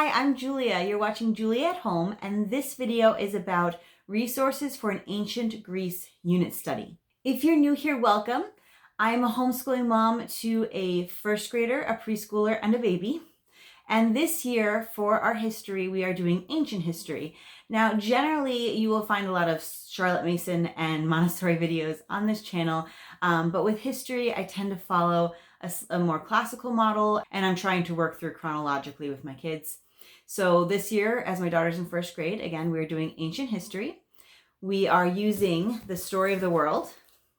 Hi, I'm Julia. You're watching Julia at Home, and this video is about resources for an ancient Greece unit study. If you're new here, welcome. I'm a homeschooling mom to a first grader, a preschooler, and a baby. And this year, for our history, we are doing ancient history. Now, generally, you will find a lot of Charlotte Mason and Montessori videos on this channel, but with history, I tend to follow a more classical model, and I'm trying to work through chronologically with my kids. So this year, as my daughter's in first grade, again, we're doing ancient history. We are using The Story of the World,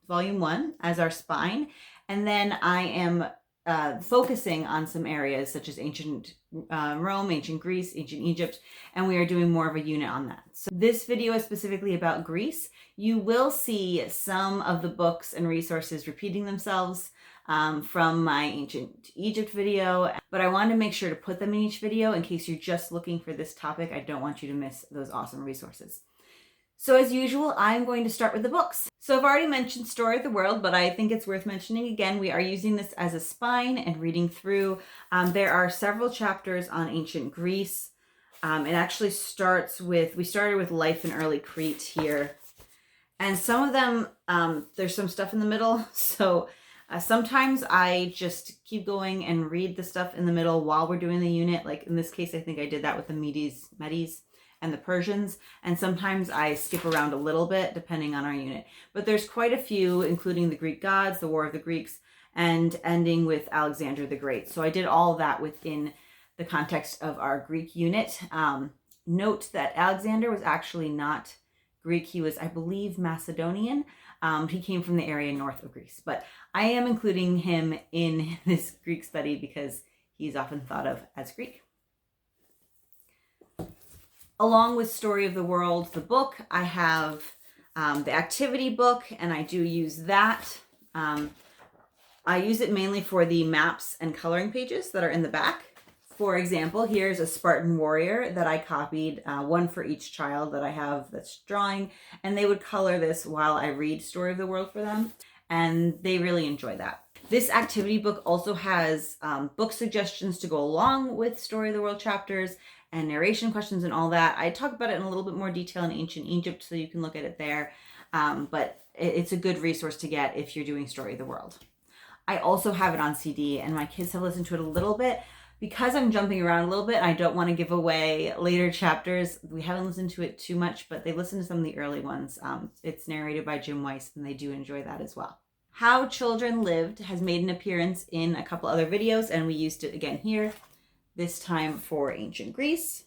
Volume 1, as our spine, and then I am focusing on some areas such as ancient Rome, ancient Greece, ancient Egypt, and we are doing more of a unit on that. So this video is specifically about Greece. You will see some of the books and resources repeating themselves from my ancient Egypt video, but I wanted to make sure to put them in each video in case you're just looking for this topic. I don't want you to miss those awesome resources. So as usual, I'm going to start with the books. So I've already mentioned Story of the World, but I think it's worth mentioning again. We are using this as a spine and reading through. There are several chapters on ancient Greece. It actually starts with, we started with life in early Crete here. And some of them, there's some stuff in the middle. So sometimes I just keep going and read the stuff in the middle while we're doing the unit. Like in this case, I think I did that with the Medes and the Persians, and sometimes I skip around a little bit depending on our unit. But there's quite a few, including the Greek gods, the War of the Greeks, and ending with Alexander the Great. So I did all that within the context of our Greek unit. Note that Alexander was actually not Greek. He was, I believe, Macedonian. He came from the area north of Greece, but I am including him in this Greek study because he's often thought of as Greek. Along with Story of the World, the book, I have the activity book, and I do use that. I use it mainly for the maps and coloring pages that are in the back. For example, here's a Spartan warrior that I copied, one for each child that I have that's drawing, and they would color this while I read Story of the World for them, and they really enjoy that. This activity book also has book suggestions to go along with Story of the World chapters and narration questions and all that. I talk about it in a little bit more detail in Ancient Egypt, so you can look at it there, but it's a good resource to get if you're doing Story of the World. I also have it on CD, and my kids have listened to it a little bit. Because I'm jumping around a little bit, I don't want to give away later chapters. We haven't listened to it too much, but they listened to some of the early ones. It's narrated by Jim Weiss, and they do enjoy that as well. How Children Lived has made an appearance in a couple other videos, and we used it again here, this time for ancient Greece.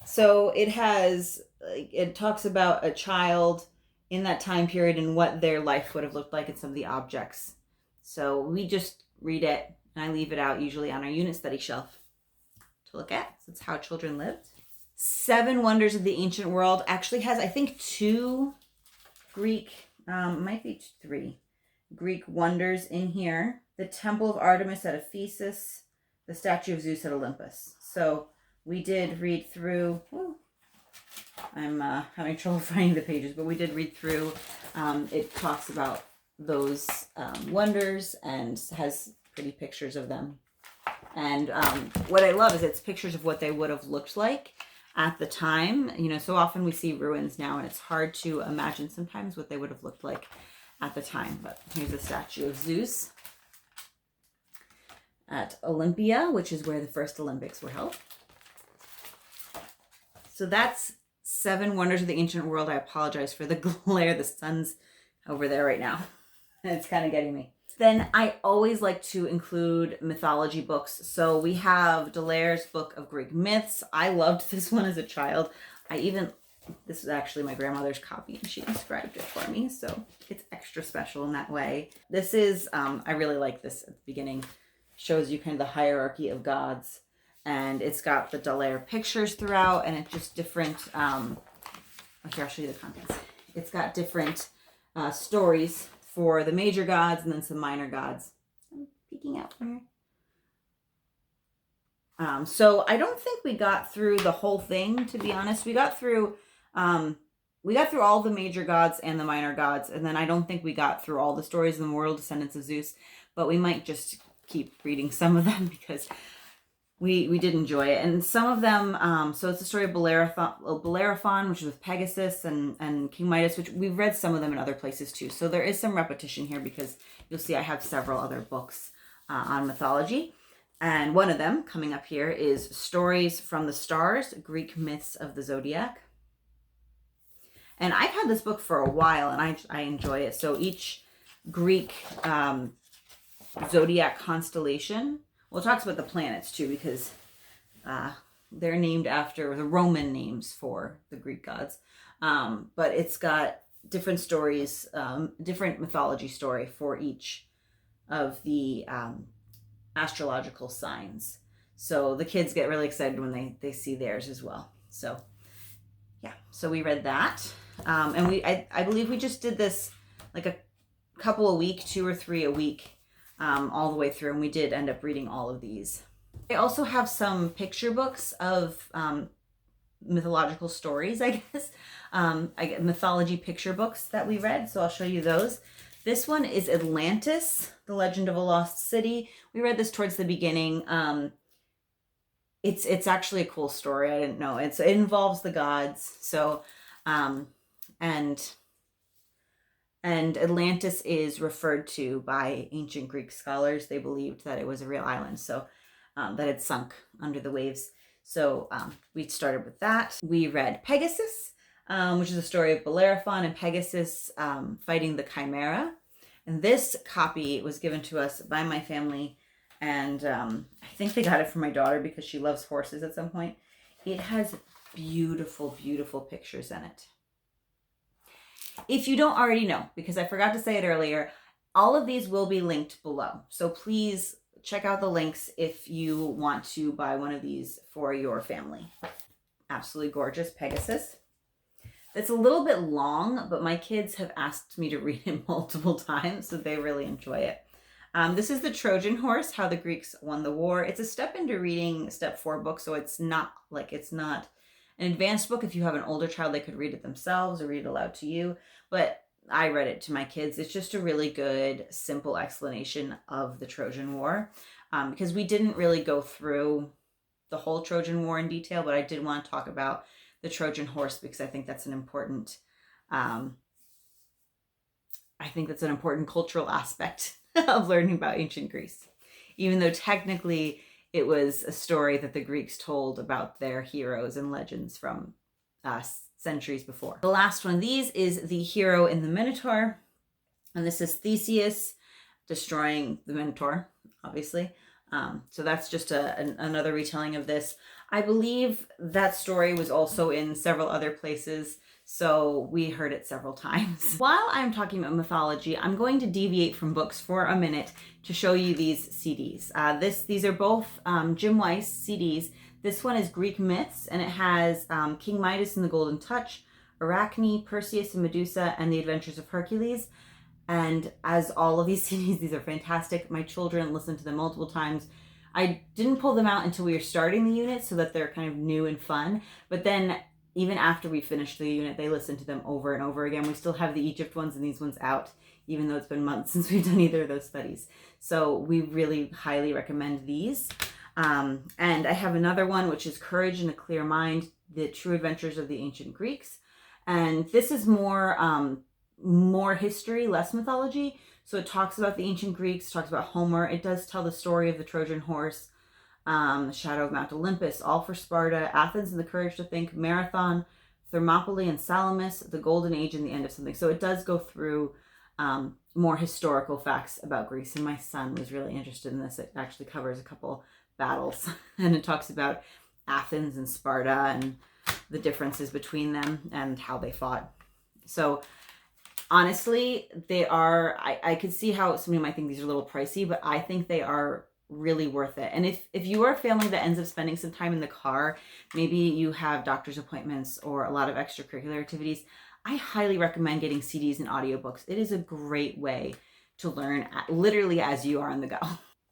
So it talks about a child in that time period and what their life would have looked like and some of the objects. So we just read it, and I leave it out usually on our unit study shelf to look at. So it's How Children Lived. 7 Wonders of the Ancient World actually has, I think, 2 Greek, might be 3 Greek wonders in here. The Temple of Artemis at Ephesus, the Statue of Zeus at Olympus. So we did read through, I'm having trouble finding the pages, but we did read through. It talks about those wonders and has pretty pictures of them. And what I love is it's pictures of what they would have looked like at the time. You know, so often we see ruins now, and it's hard to imagine sometimes what they would have looked like at the time. But here's a statue of Zeus at Olympia, which is where the first Olympics were held. So that's 7 Wonders of the Ancient World. I apologize for the glare. The sun's over there right now. It's kind of getting me. Then I always like to include mythology books. So we have Delaire's Book of Greek Myths. I loved this one as a child. This is actually my grandmother's copy, and she inscribed it for me. So it's extra special in that way. This is, I really like this at the beginning. Shows you kind of the hierarchy of gods. And it's got the Delaire pictures throughout, and it's just different, here, I'll show you the contents. It's got different stories for the major gods and then some minor gods. I'm peeking out from here. So I don't think we got through the whole thing, to be honest. We got through all the major gods and the minor gods, and then I don't think we got through all the stories of the mortal descendants of Zeus, but we might just keep reading some of them because we did enjoy it. And some of them, so it's the story of Bellerophon, which is with Pegasus and King Midas, which we've read some of them in other places too. So there is some repetition here because you'll see I have several other books on mythology. And one of them coming up here is Stories from the Stars, Greek Myths of the Zodiac. And I've had this book for a while and I enjoy it. So each Greek zodiac constellation, well, it talks about the planets too, because they're named after the Roman names for the Greek gods. But it's got different stories, different mythology story for each of the astrological signs. So the kids get really excited when they see theirs as well. So yeah, so we read that. And I believe we just did this like a couple a week, 2 or 3 a week, all the way through, and we did end up reading all of these. I also have some picture books of mythological stories, I guess. I get mythology picture books that we read, so I'll show you those. This one is Atlantis, The Legend of a Lost City. We read this towards the beginning. It's actually a cool story. I didn't know. It involves the gods. So, and Atlantis is referred to by ancient Greek scholars. They believed that it was a real island, so that it sunk under the waves. So we started with that. We read Pegasus, which is a story of Bellerophon and Pegasus fighting the Chimera. And this copy was given to us by my family, and I think they got it from my daughter because she loves horses at some point. It has beautiful, beautiful pictures in it. If you don't already know, because I forgot to say it earlier, all of these will be linked below. So please check out the links if you want to buy one of these for your family. Absolutely gorgeous Pegasus. It's a little bit long, but my kids have asked me to read it multiple times, so they really enjoy it. This is the Trojan Horse, How the Greeks Won the War. It's a step into reading step 4 book, so it's not an advanced book. If you have an older child, they could read it themselves or read it aloud to you. But I read it to my kids. It's just a really good, simple explanation of the Trojan War, because we didn't really go through the whole Trojan War in detail, but I did want to talk about the Trojan horse because I think that's an important, cultural aspect of learning about ancient Greece, even though technically it was a story that the Greeks told about their heroes and legends from centuries before. The last one of these is The Hero in the Minotaur. And this is Theseus destroying the Minotaur, obviously. So that's just another retelling of this. I believe that story was also in several other places, so we heard it several times. While I'm talking about mythology, I'm going to deviate from books for a minute to show you these CDs. These are both Jim Weiss CDs. This one is Greek Myths, and it has King Midas and the Golden Touch, Arachne, Perseus and Medusa, and the Adventures of Hercules. And as all of these CDs, these are fantastic. My children listened to them multiple times. I didn't pull them out until we were starting the unit so that they're kind of new and fun. But then even after we finished the unit, they listened to them over and over again. We still have the Egypt ones and these ones out, even though it's been months since we've done either of those studies. So we really highly recommend these. And I have another one, which is Courage and a Clear Mind, The True Adventures of the Ancient Greeks. And this is more history, less mythology. So it talks about the ancient Greeks, talks about Homer. It does tell the story of the Trojan horse, the Shadow of Mount Olympus, All for Sparta, Athens and the Courage to Think, Marathon, Thermopylae and Salamis, the Golden Age and the End of Something. So it does go through more historical facts about Greece. And my son was really interested in this. It actually covers a couple battles and it talks about Athens and Sparta and the differences between them and how they fought. So honestly, they are, I could see how somebody might think these are a little pricey, but I think they are really worth it. And if you are a family that ends up spending some time in the car, maybe you have doctor's appointments or a lot of extracurricular activities, I highly recommend getting CDs and audiobooks. It is a great way to learn literally as you are on the go.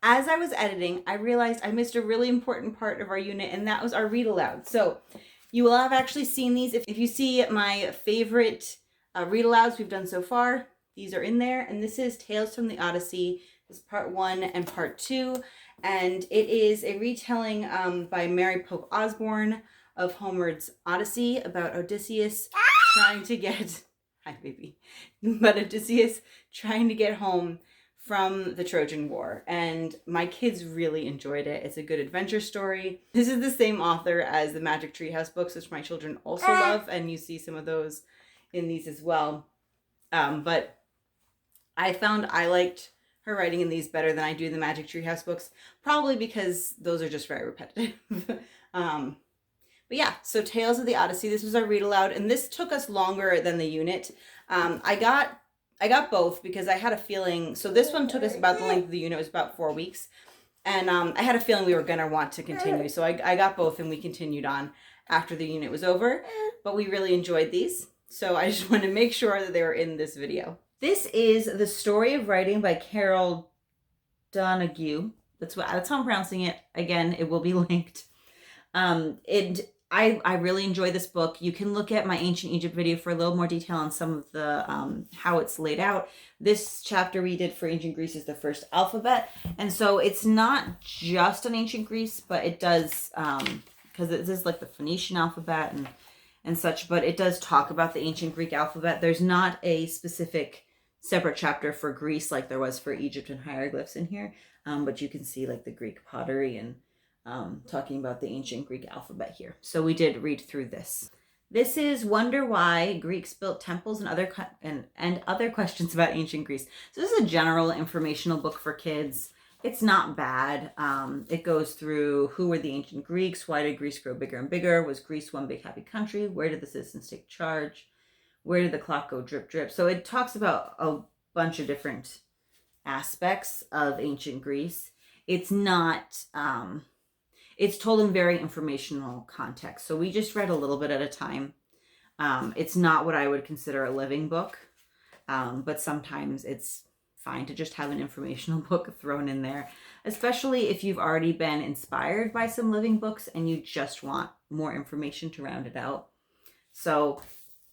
As I was editing, I realized I missed a really important part of our unit, and that was our read aloud. So you will have actually seen these. If you see my favorite read alouds we've done so far, these are in there. And this is Tales from the Odyssey, It's part 1 and part 2, and it is a retelling by Mary Pope Osborne of Homer's Odyssey about Odysseus trying to get, hi baby, but Odysseus trying to get home from the Trojan War, and my kids really enjoyed it. It's a good adventure story. This is the same author as the Magic Treehouse books, which my children also love, and you see some of those in these as well. But I found I liked her writing in these better than I do the Magic Treehouse books, probably because those are just very repetitive. But yeah, so Tales of the Odyssey, this was our read aloud, and this took us longer than the unit. I got both because I had a feeling, so this one took us about the length of the unit, it was about 4 weeks. And I had a feeling we were gonna want to continue. So I got both and we continued on after the unit was over, but we really enjoyed these. So I just wanted to make sure that they were in this video. This is The Story of Writing by Carol Donoghue. That's how I'm pronouncing it. Again, it will be linked. I really enjoy this book. You can look at my Ancient Egypt video for a little more detail on some of the how it's laid out. This chapter we did for Ancient Greece is the first alphabet, and so it's not just on Ancient Greece, but it does because this is like the Phoenician alphabet and such, but it does talk about the Ancient Greek alphabet. There's not a specific separate chapter for Greece like there was for Egypt and hieroglyphs in here, but you can see like the Greek pottery and talking about the ancient Greek alphabet here. So we did read through this. This is Wonder Why Greeks Built Temples and Other Questions About Ancient Greece. So this is a general informational book for kids. It's not bad. It goes through who were the ancient Greeks, why did Greece grow bigger and bigger, was Greece one big happy country, where did the citizens take charge, where did the clock go drip drip. So it talks about a bunch of different aspects of ancient Greece. It's not it's told in very informational context. So we just read a little bit at a time. It's not what I would consider a living book, but sometimes it's fine to just have an informational book thrown in there, especially if you've already been inspired by some living books and you just want more information to round it out. So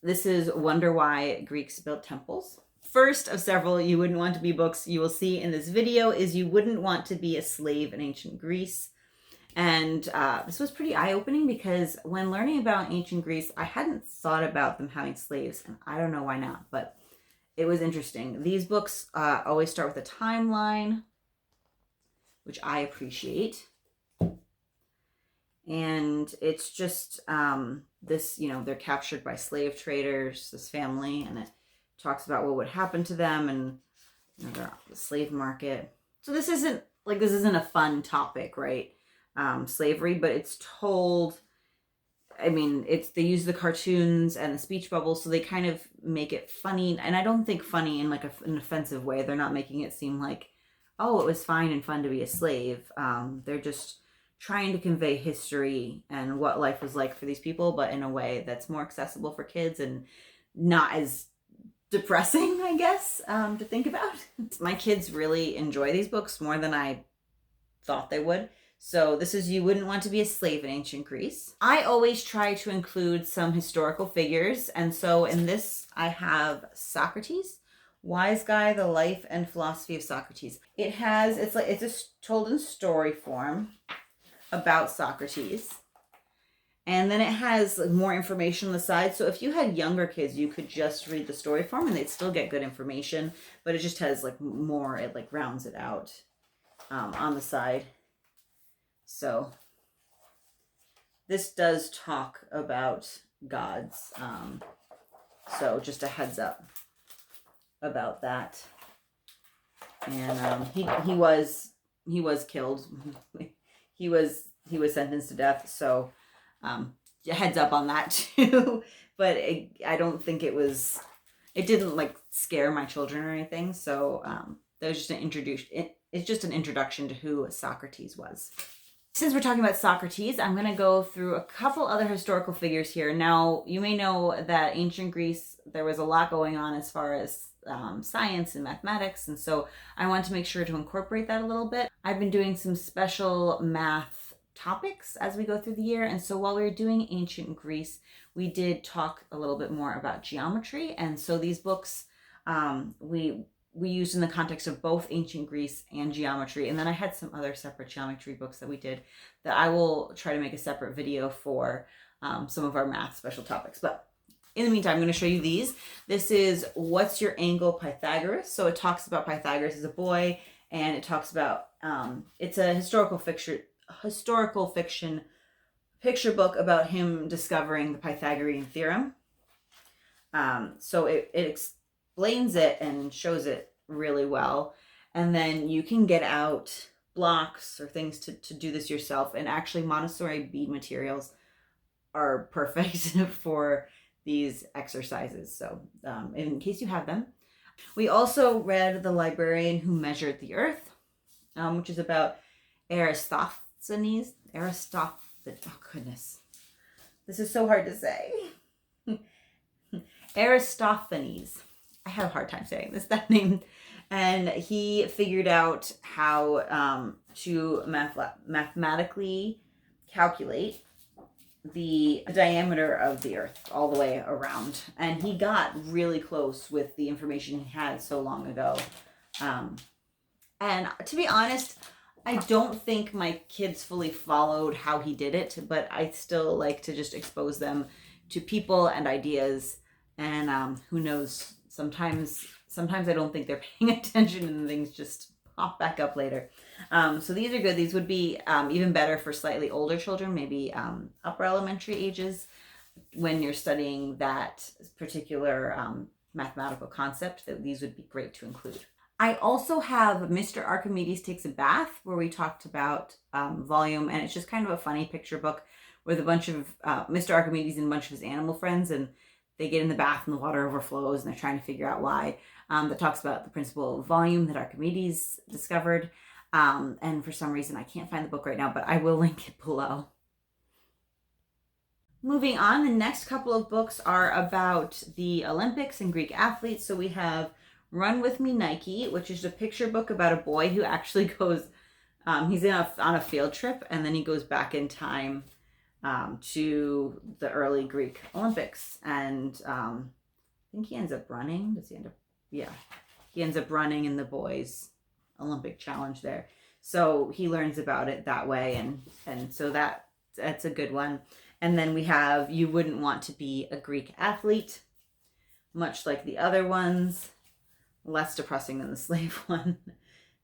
this is Wonder Why Greeks Built Temples. First of several You Wouldn't Want to Be books you will see in this video is You Wouldn't Want to Be a Slave in Ancient Greece. And this was pretty eye-opening because when learning about ancient Greece, I hadn't thought about them having slaves, and I don't know why not, but it was interesting. These books always start with a timeline, which I appreciate. And it's just this, they're captured by slave traders, this family, and it talks about what would happen to them and they're off the slave market. So this isn't a fun topic, right? Slavery, but it's told, they use the cartoons and the speech bubbles, so they kind of make it funny, and I don't think funny in like an offensive way. They're not making it seem like, oh, it was fine and fun to be a slave. They're just trying to convey history and what life was like for these people, but in a way that's more accessible for kids and not as depressing, I guess, to think about. My kids really enjoy these books more than I thought they would. So this is You Wouldn't Want to Be a Slave in Ancient Greece. I always try to include some historical figures. And so in this, I have Socrates, Wise Guy, The Life and Philosophy of Socrates. It's told in story form about Socrates. And then it has more information on the side. So if you had younger kids, you could just read the story form and they'd still get good information, but it just has more, it rounds it out on the side. So this does talk about gods. So just a heads up about that. And he was killed. he was sentenced to death. So heads up on that too. But I don't think it didn't scare my children or anything. So that was just it's just an introduction to who Socrates was. Since we're talking about Socrates, I'm going to go through a couple other historical figures here. Now, you may know that ancient Greece, there was a lot going on as far as science and mathematics, and so I want to make sure to incorporate that a little bit. I've been doing some special math topics as we go through the year, and so while we were doing ancient Greece, we did talk a little bit more about geometry, and so these books, we we used in the context of both ancient Greece and geometry. And then I had some other separate geometry books that we did that I will try to make a separate video for some of our math special topics. But in the meantime, I'm going to show you these. This is What's Your Angle, Pythagoras? So it talks about Pythagoras as a boy, and it talks about, it's a historical fiction picture book about him discovering the Pythagorean theorem. So it explains it and shows it really well. And then you can get out blocks or things to do this yourself. And actually Montessori bead materials are perfect for these exercises. So in case you have them. We also read The Librarian Who Measured the Earth, which is about Aristophanes. Oh goodness, this is so hard to say. Aristophanes. I have a hard time saying that name. And he figured out how to mathematically calculate the diameter of the earth all the way around. And he got really close with the information he had so long ago. And to be honest, I don't think my kids fully followed how he did it, but I still like to just expose them to people and ideas. And who knows, sometimes I don't think they're paying attention and things just pop back up later. So these are good. These would be even better for slightly older children, maybe upper elementary ages, when you're studying that particular mathematical concept. That these would be great to include. I also have Mr. Archimedes Takes a Bath, where we talked about volume, and it's just kind of a funny picture book with a bunch of Mr. Archimedes and a bunch of his animal friends, and they get in the bath and the water overflows and they're trying to figure out why. That talks about the principle of volume that Archimedes discovered. And for some reason, I can't find the book right now, but I will link it below. Moving on, the next couple of books are about the Olympics and Greek athletes. So we have Run With Me Nike, which is a picture book about a boy who actually goes, he's on a field trip, and then he goes back in time to the early Greek Olympics. And I think he ends up running. Does he end up? Yeah. He ends up running in the boys' Olympic challenge there. So he learns about it that way. And so that's a good one. And then we have You Wouldn't Want to Be a Greek Athlete, much like the other ones, less depressing than the slave one.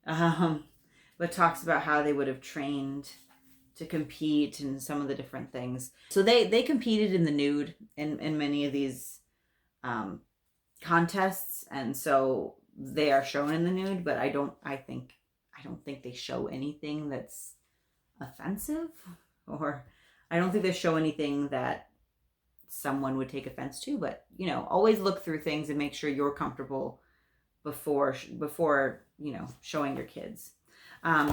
But talks about how they would have trained to compete and some of the different things. So they competed in the nude in many of these contests, and so they are shown in the nude, but I don't think they show anything that's offensive, or I don't think they show anything that someone would take offense to. But always look through things and make sure you're comfortable before showing your kids.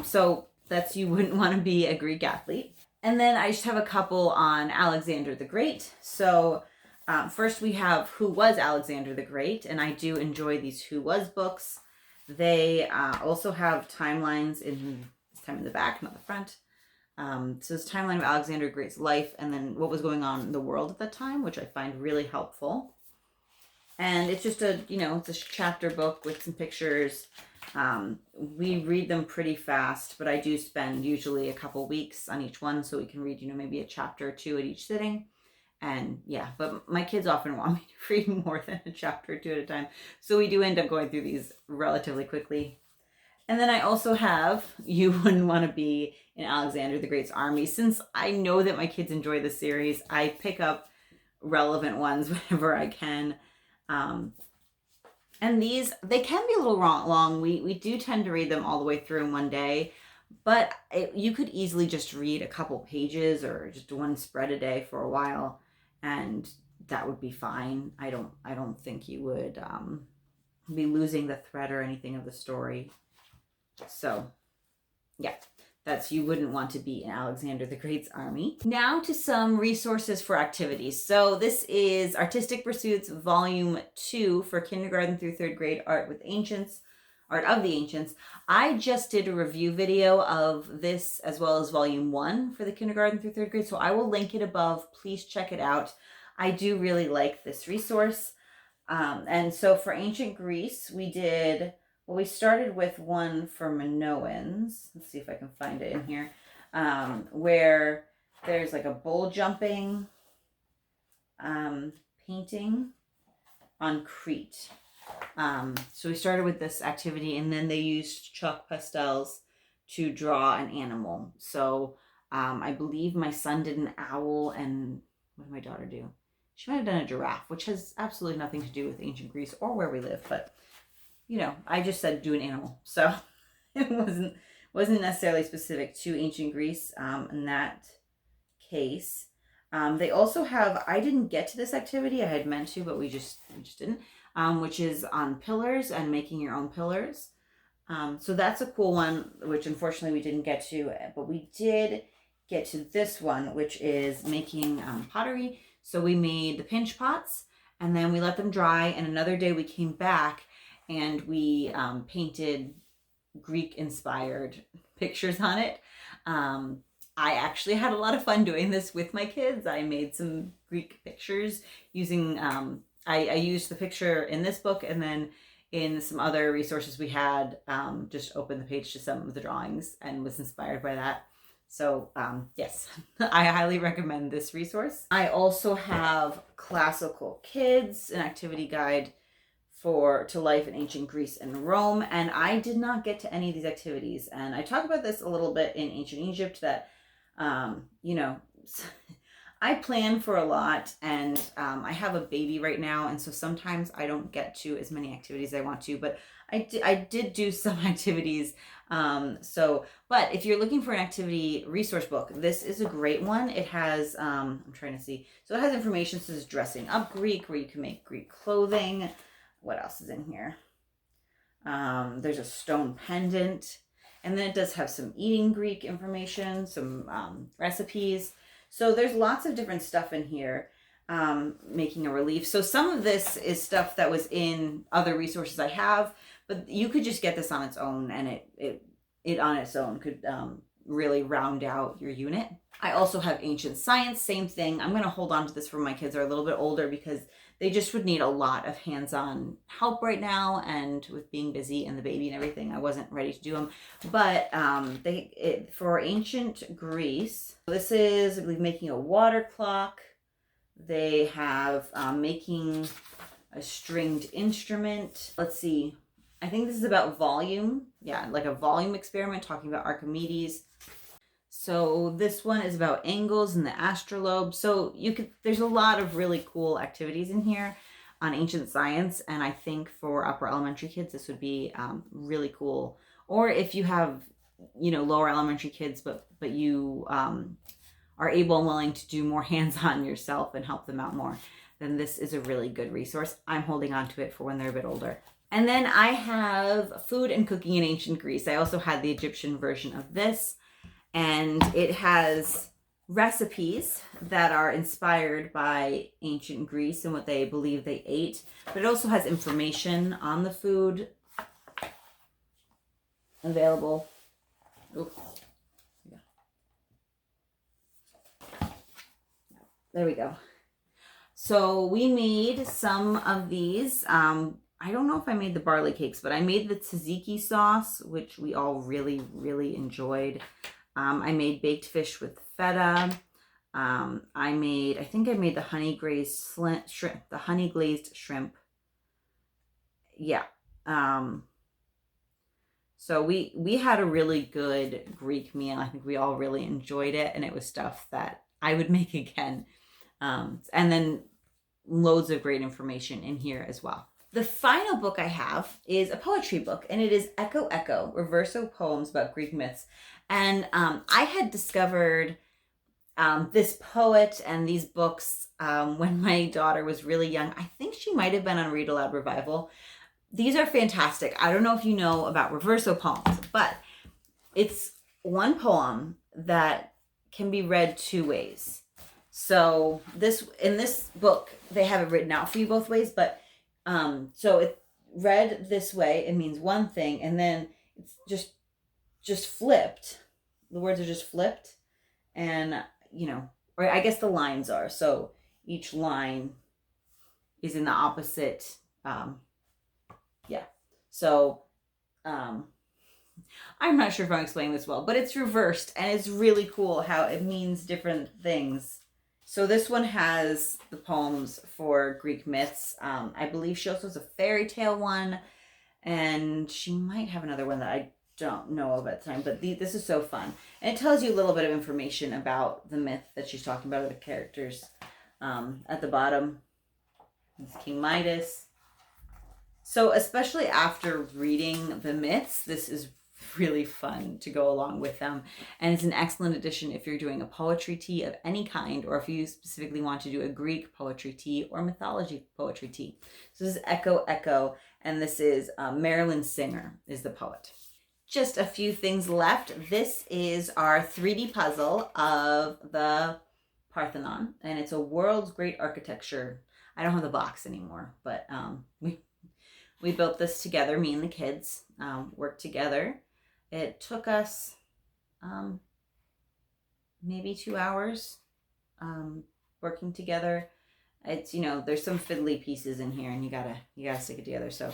So that's You Wouldn't Want to Be a Greek Athlete. And then I just have a couple on Alexander the Great. So first we have Who Was Alexander the Great? And I do enjoy these Who Was books. They also have timelines this time in the back, not the front. So it's a timeline of Alexander the Great's life and then what was going on in the world at that time, which I find really helpful. And it's just it's a chapter book with some pictures. We read them pretty fast, but I do spend usually a couple weeks on each one, so we can read, maybe a chapter or two at each sitting. And yeah, but my kids often want me to read more than a chapter or two at a time. So we do end up going through these relatively quickly. And then I also have You Wouldn't Want to Be in Alexander the Great's Army. Since I know that my kids enjoy the series, I pick up relevant ones whenever I can. And these, they can be a little long. We do tend to read them all the way through in one day, but you could easily just read a couple pages or just one spread a day for a while, and that would be fine. I don't think you would be losing the thread or anything of the story. So yeah, that's You Wouldn't Want to Be in Alexander the Great's Army. Now to some resources for activities. So this is Artistic Pursuits Volume 2 for kindergarten through 3rd grade, Art of the Ancients. I just did a review video of this as well as Volume 1 for the kindergarten through 3rd grade, so I will link it above. Please check it out. I do really like this resource. And so for ancient Greece, we did Well, we started with one for Minoans. Let's see if I can find it in here. Where there's like a bull jumping painting on Crete. So we started with this activity, and then they used chalk pastels to draw an animal. So I believe my son did an owl, and what did my daughter do? She might have done a giraffe, which has absolutely nothing to do with ancient Greece or where we live, but you know, I just said do an animal. So it wasn't necessarily specific to ancient Greece in that case. They also have, I didn't get to this activity, I had meant to, but we just didn't, which is on pillars and making your own pillars. So that's a cool one, which unfortunately we didn't get to, but we did get to this one, which is making pottery. So we made the pinch pots, and then we let them dry, and another day we came back and we painted Greek-inspired pictures on it. I actually had a lot of fun doing this with my kids. I made some Greek pictures using, I used the picture in this book, and then in some other resources we had, just opened the page to some of the drawings and was inspired by that. So yes, I highly recommend this resource. I also have Classical Kids, an activity guide to life in ancient Greece and Rome, and I did not get to any of these activities. And I talk about this a little bit in ancient Egypt, that you know, I plan for a lot, and I have a baby right now, and so sometimes I don't get to as many activities as I want to, but I did do some activities. But if you're looking for an activity resource book, this is a great one. It has, I'm trying to see, so it has information. So there's dressing up Greek, where you can make Greek clothing. What else is in here? There's a stone pendant, and then it does have some eating Greek information, some recipes. So there's lots of different stuff in here, making a relief. So some of this is stuff that was in other resources I have, but you could just get this on its own, and it on its own could really round out your unit. I also have ancient science, same thing. I'm going to hold on to this for my kids are a little bit older, because they just would need a lot of hands-on help right now, and with being busy and the baby and everything, I wasn't ready to do them. But for ancient Greece, this is, I believe, making a water clock. They have making a stringed instrument. Let's see, I think this is about volume. Yeah, like a volume experiment, talking about Archimedes. So this one is about angles and the astrolabe. So there's a lot of really cool activities in here on ancient science. And I think for upper elementary kids, this would be really cool. Or if you have, you know, lower elementary kids, but you are able and willing to do more hands-on yourself and help them out more, then this is a really good resource. I'm holding on to it for when they're a bit older. And then I have food and cooking in ancient Greece. I also had the Egyptian version of this. And it has recipes that are inspired by ancient Greece and what they believe they ate. But it also has information on the food available. Ooh. Yeah. There we go. So we made some of these. I don't know if I made the barley cakes, but I made the tzatziki sauce, which we all really, really enjoyed. I made baked fish with feta. I think I made the honey glazed shrimp. Yeah. So we had a really good Greek meal. I think we all really enjoyed it, and it was stuff that I would make again. And then loads of great information in here as well. The final book I have is a poetry book, and it is Echo Echo, Reverso Poems about Greek Myths. And I had discovered this poet and these books when my daughter was really young. I think she might have been on Read Aloud Revival. These are fantastic. I don't know if you know about Reverso poems, but it's one poem that can be read two ways. So in this book, they have it written out for you both ways, but so it read this way, it means one thing, and then it's just flipped. The words are just flipped, and you know, or I guess the lines are, so each line is in the opposite. Yeah, so I'm not sure if I'm explaining this well, but it's reversed and it's really cool how it means different things. So this one has the poems for Greek myths. I believe she also has a fairy tale one, and she might have another one that I don't know of at the time, but this is so fun. And it tells you a little bit of information about the myth that she's talking about, or the characters. At the bottom, it's King Midas. So especially after reading the myths, this is really fun to go along with them. And it's an excellent addition if you're doing a poetry tea of any kind, or if you specifically want to do a Greek poetry tea or mythology poetry tea. So this is Echo Echo, and this is Marilyn Singer is the poet. Just a few things left. This is our 3D puzzle of the Parthenon, and it's a world's great architecture. I don't have the box anymore, but we built this together. Me and the kids worked together. It took us maybe 2 hours working together. It's, you know, there's some fiddly pieces in here, and you gotta stick it together. So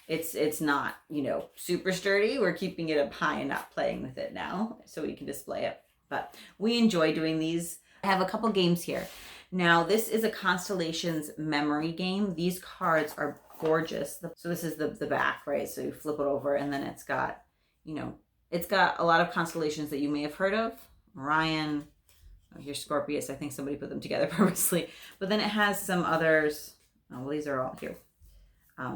it's not, you know, super sturdy. We're keeping it up high and not playing with it now so we can display it. But we enjoy doing these. I have a couple games here. Now, this is a Constellations memory game. These cards are gorgeous. So this is the back, right? So you flip it over, and then it's got, you know, it's got a lot of constellations that you may have heard of. Orion, oh, here's Scorpius. I think somebody put them together purposely. But then it has some others. Oh, well, these are all here.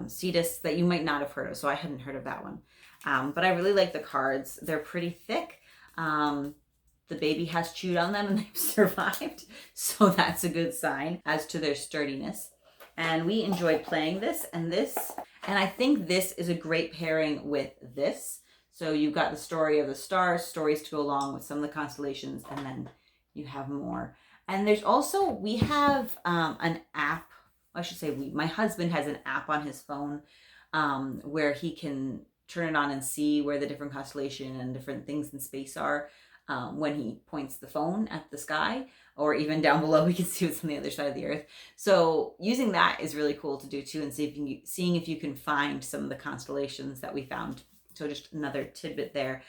Cetus that you might not have heard of. So I hadn't heard of that one. But I really like the cards. They're pretty thick. The baby has chewed on them and they've survived. So that's a good sign as to their sturdiness. And we enjoyed playing this and this. And I think this is a great pairing with this. So you've got the story of the stars, stories to go along with some of the constellations, and then you have more. And there's also, we have an app, I should say my husband has an app on his phone where he can turn it on and see where the different constellation and different things in space are. When he points the phone at the sky, or even down below, we can see what's on the other side of the earth. So using that is really cool to do too, and seeing if you can find some of the constellations that we found. So just another tidbit there.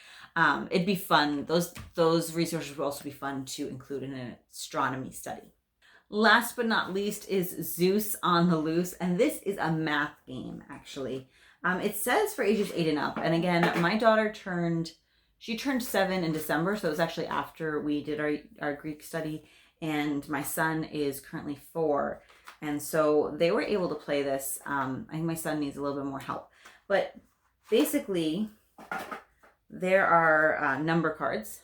It'd be fun. Those resources would also be fun to include in an astronomy study. Last but not least is Zeus on the Loose, and this is a math game actually. It says for ages 8 and up, and again, my daughter turned 7 in December, so it was actually after we did our Greek study, and my son is currently 4, and so they were able to play this. I think my son needs a little bit more help, but basically there are number cards,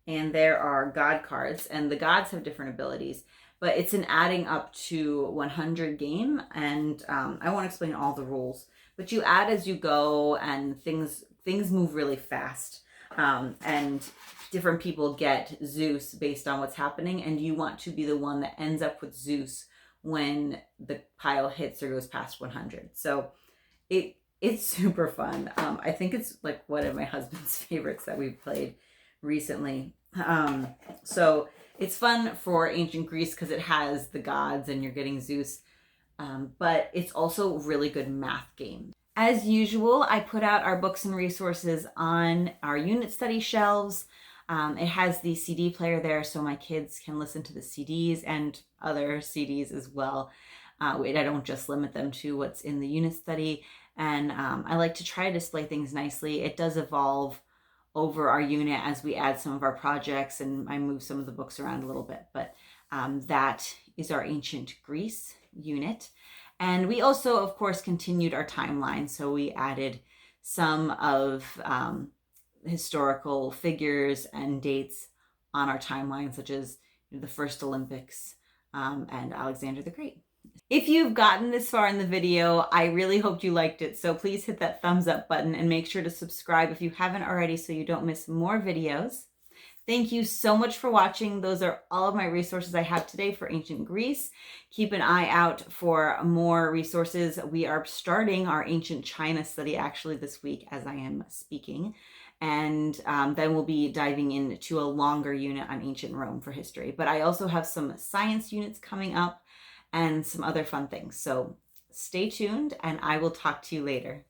and there are God cards, and the gods have different abilities, but it's an adding up to 100 game, and I won't explain all the rules, but you add as you go, and things move really fast, and different people get Zeus based on what's happening, and you want to be the one that ends up with Zeus when the pile hits or goes past 100. So it's super fun. I think it's like one of my husband's favorites that we've played recently. So it's fun for ancient Greece because it has the gods and you're getting Zeus, but it's also a really good math game. As usual, I put out our books and resources on our unit study shelves. It has the CD player there so my kids can listen to the CDs and other CDs as well. I don't just limit them to what's in the unit study. And I like to try to display things nicely. It does evolve over our unit as we add some of our projects and I move some of the books around a little bit. But that is our ancient Greece unit. And we also, of course, continued our timeline. So we added some of historical figures and dates on our timeline, such as the first Olympics and Alexander the Great. If you've gotten this far in the video, I really hope you liked it. So please hit that thumbs up button and make sure to subscribe if you haven't already so you don't miss more videos. Thank you so much for watching. Those are all of my resources I have today for ancient Greece. Keep an eye out for more resources. We are starting our ancient China study actually this week as I am speaking. And then we'll be diving into a longer unit on ancient Rome for history. But I also have some science units coming up and some other fun things. So stay tuned and I will talk to you later.